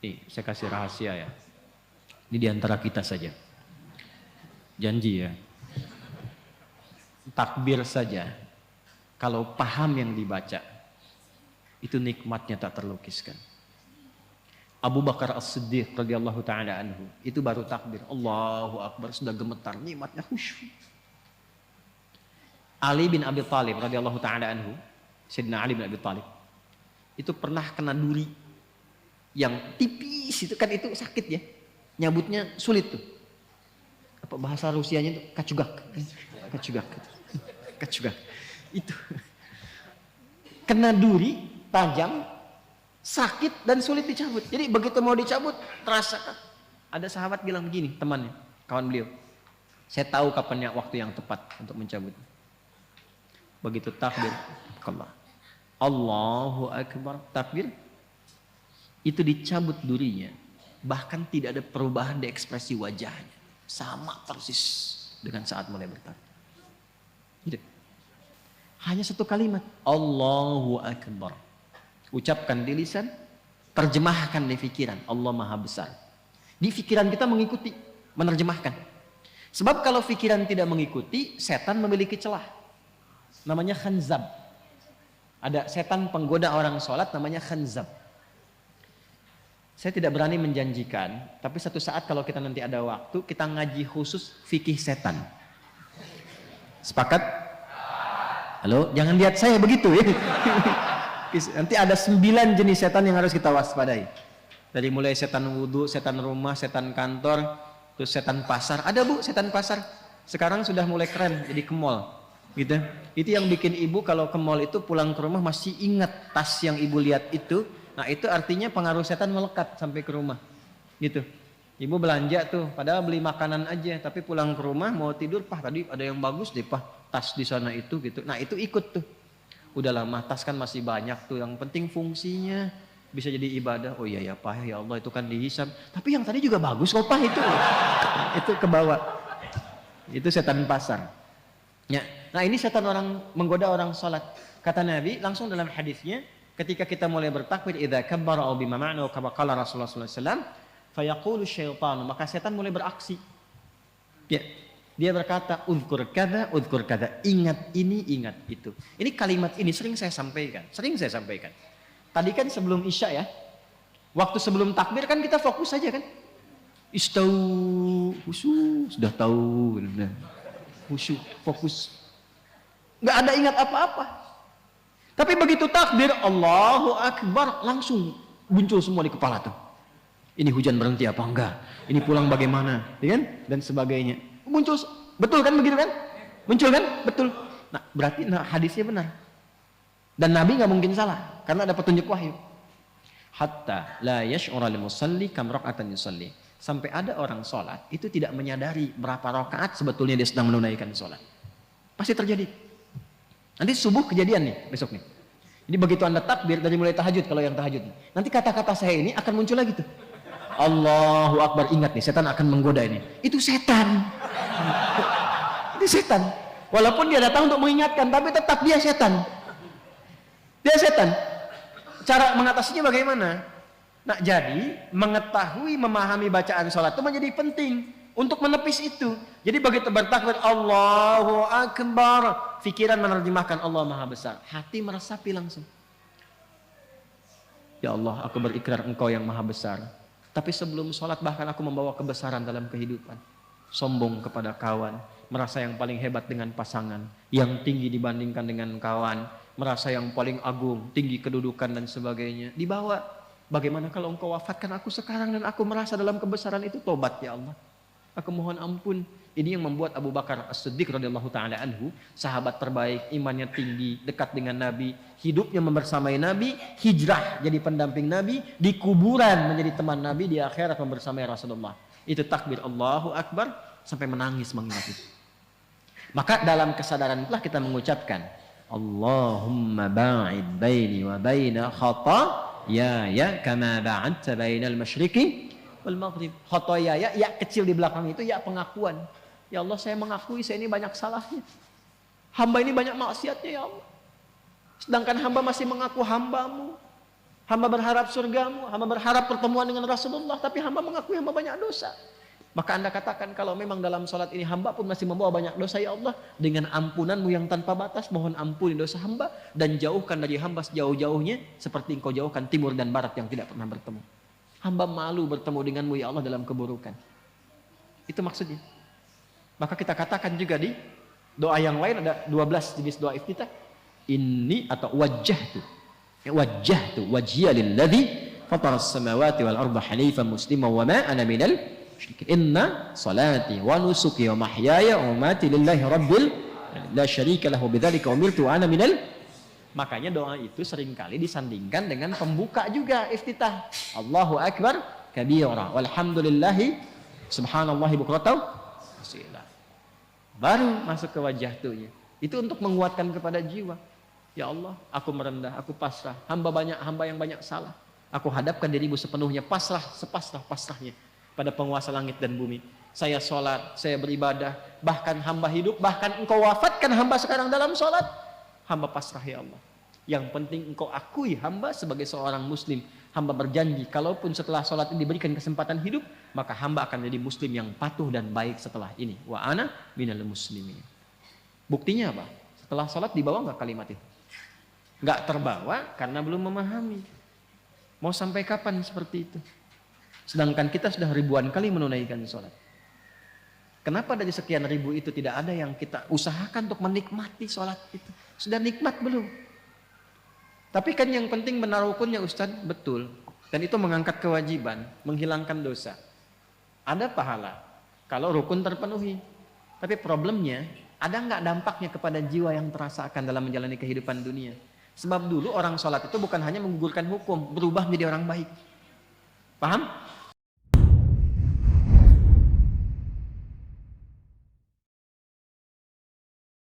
Nih, saya kasih rahasia ya. Ini diantara kita saja. Janji ya. Takbir saja. Kalau paham yang dibaca, itu nikmatnya tak terlukiskan. Abu Bakar As-Siddiq radhiyallahu taala anhu, itu baru takbir, Allahu Akbar, sudah gemetar, nikmatnya khusyuk. Ali bin Abi Thalib radhiyallahu taala anhu, Sayyidina Ali bin Abi Thalib, itu pernah kena duri yang tipis, itu kan itu sakit ya. Nyabutnya sulit tuh. Apa bahasa Rusianya itu kacugak. Kacugak. Kacugak. Itu. Kena duri tajam, sakit dan sulit dicabut. Jadi begitu mau dicabut, terasa. Ada sahabat bilang begini, temannya, kawan beliau. Saya tahu kapannya waktu yang tepat untuk mencabut. Begitu takbir, Allahu Akbar, takbir, itu dicabut durinya. Bahkan tidak ada perubahan di ekspresi wajahnya. Sama persis dengan saat mulai bertakbir. Gitu. Hanya satu kalimat, Allahu Akbar. Ucapkan di lisan, terjemahkan di pikiran. Allah Maha Besar. Di pikiran kita mengikuti, menerjemahkan. Sebab kalau pikiran tidak mengikuti, setan memiliki celah. Namanya khanzab. Ada setan penggoda orang sholat namanya khanzab. Saya tidak berani menjanjikan, tapi satu saat kalau kita nanti ada waktu, kita ngaji khusus fikih setan. Sepakat? Halo, jangan lihat saya begitu ya. Nanti ada 9 jenis setan yang harus kita waspadai. Dari mulai setan wudhu, setan rumah, setan kantor, terus setan pasar. Ada bu, setan pasar. Sekarang sudah mulai keren, jadi ke mall. Gitu. Itu yang bikin ibu kalau ke mall itu pulang ke rumah masih ingat tas yang ibu lihat itu. Nah itu artinya pengaruh setan melekat sampai ke rumah. Gitu. Ibu belanja tuh, padahal beli makanan aja. Tapi pulang ke rumah mau tidur, Pah tadi ada yang bagus deh Pah. Tas di sana itu gitu. Nah itu ikut tuh. Udah lama tas kan masih banyak tuh. Yang penting fungsinya bisa jadi ibadah. Oh iya ya Pah, ya Allah itu kan dihisab. Tapi yang tadi juga bagus kok Pah itu. Itu ke bawah. Itu setan pasar. Ya. Nah ini setan orang menggoda orang sholat. Kata Nabi langsung dalam hadisnya, ketika kita mulai bertakbir, idza kabbara aw bima ma'na kama qala Rasulullah sallallahu alaihi wasallam, fayaqulu syaitan, maka setan mulai beraksi. Ya. Dia berkata, uzkur kada, ingat ini, ingat itu. Ini kalimat ini sering saya sampaikan. Tadi kan sebelum Isya ya, waktu sebelum takbir kan kita fokus saja kan. Istau, khusyuk, sudah tahu. Khusyuk, fokus. Nggak ada ingat apa-apa. Tapi begitu takbir, Allahu Akbar, langsung muncul semua di kepala tuh. Ini hujan berhenti apa enggak? Ini pulang bagaimana? Ya kan? Dan sebagainya. Muncul, betul kan begitu kan? Muncul kan? Betul. Nah, berarti hadisnya benar. Dan Nabi nggak mungkin salah karena ada petunjuk wahyu. Hatta la yash'ura lil musalli kam raq'atan yusalli. Sampai ada orang sholat itu tidak menyadari berapa rakaat sebetulnya dia sedang menunaikan sholat. Pasti terjadi. Nanti subuh kejadian nih besok nih. Jadi begitu Anda takbir dari mulai tahajud, kalau yang tahajud, nanti kata-kata saya ini akan muncul lagi tuh. Allahu Akbar, ingat nih setan akan menggoda ini. Itu setan. Itu setan. Walaupun dia datang untuk mengingatkan, tapi tetap dia setan. Dia setan. Cara mengatasinya bagaimana? Nah, jadi mengetahui, memahami bacaan sholat itu menjadi penting untuk menepis itu. Jadi begitu bertakbir Allahu Akbar, pikiran menerjemahkan Allah Maha Besar, hati meresapi langsung. Ya Allah, aku berikrar Engkau yang Maha Besar. Tapi sebelum sholat bahkan aku membawa kebesaran dalam kehidupan. Sombong kepada kawan, merasa yang paling hebat dengan pasangan, yang tinggi dibandingkan dengan kawan, merasa yang paling agung, tinggi kedudukan dan sebagainya. Dibawa, bagaimana kalau Engkau wafatkan aku sekarang dan aku merasa dalam kebesaran itu? Tobat ya Allah, aku mohon ampun. Ini yang membuat Abu Bakar As-Siddiq radhiyallahu taala anhu, sahabat terbaik, imannya tinggi, dekat dengan Nabi, hidupnya membersamai Nabi, hijrah jadi pendamping Nabi, di kuburan menjadi teman Nabi, di akhirat membersamai Rasulullah. Itu takbir Allahu Akbar sampai menangis mengingat itu. Maka dalam kesadaran itulah kita mengucapkan Allahumma ba'id baini wa baina khataaya kama ba'adta bainal masyriqi wal maghrib. Khataaya, ya kecil di belakang itu ya pengakuan. Ya Allah, saya mengakui saya ini banyak salahnya. Hamba ini banyak maksiatnya ya Allah. Sedangkan hamba masih mengaku hambamu. Hamba berharap surgamu, hamba berharap pertemuan dengan Rasulullah, tapi hamba mengakui hamba banyak dosa. Maka Anda katakan kalau memang dalam sholat ini hamba pun masih membawa banyak dosa, ya Allah, dengan ampunanmu yang tanpa batas, mohon ampuni dosa hamba dan jauhkan dari hamba sejauh-jauhnya seperti engkau jauhkan timur dan barat yang tidak pernah bertemu. Hamba malu bertemu denganmu ya Allah dalam keburukan. Itu maksudnya. Maka kita katakan juga di doa yang lain ada 12 jenis doa iftitah. Ini atau wajjahtu wajhiya lilladzi fatara as-samawati wal arda hanifan musliman wa ma ana minal inna salati wa nusuki wa mahyaya wa mamati lillahi rabbil la syarika lahu bidzalika umirtu wa ana minal. Makanya doa itu seringkali disandingkan dengan pembuka juga iftitah. Allahu akbar kabira walhamdulillahi subhanallahi bukratan asila. Baru masuk ke wajah tuhnya. Itu untuk menguatkan kepada jiwa. Ya Allah, aku merendah, aku pasrah. Hamba yang banyak salah. Aku hadapkan dirimu sepenuhnya, pasrah, sepasrah-pasrahnya pada penguasa langit dan bumi. Saya sholat, saya beribadah, bahkan hamba hidup, bahkan engkau wafatkan hamba sekarang dalam sholat. Hamba pasrah ya Allah. Yang penting engkau akui hamba sebagai seorang muslim. Hamba berjanji, kalaupun setelah sholat ini diberikan kesempatan hidup, maka hamba akan menjadi muslim yang patuh dan baik setelah ini. Wa ana minal muslimin. Buktinya apa? Setelah sholat dibawa nggak kalimat itu? Nggak terbawa karena belum memahami. Mau sampai kapan seperti itu? Sedangkan kita sudah ribuan kali menunaikan sholat. Kenapa dari sekian ribu itu tidak ada yang kita usahakan untuk menikmati sholat itu? Sudah nikmat belum? Tapi kan yang penting benar rukunnya Ustaz, betul. Dan itu mengangkat kewajiban, menghilangkan dosa. Ada pahala kalau rukun terpenuhi. Tapi problemnya, ada nggak dampaknya kepada jiwa yang terasakan dalam menjalani kehidupan dunia? Sebab dulu orang sholat itu bukan hanya menggugurkan hukum, berubah menjadi orang baik. Paham?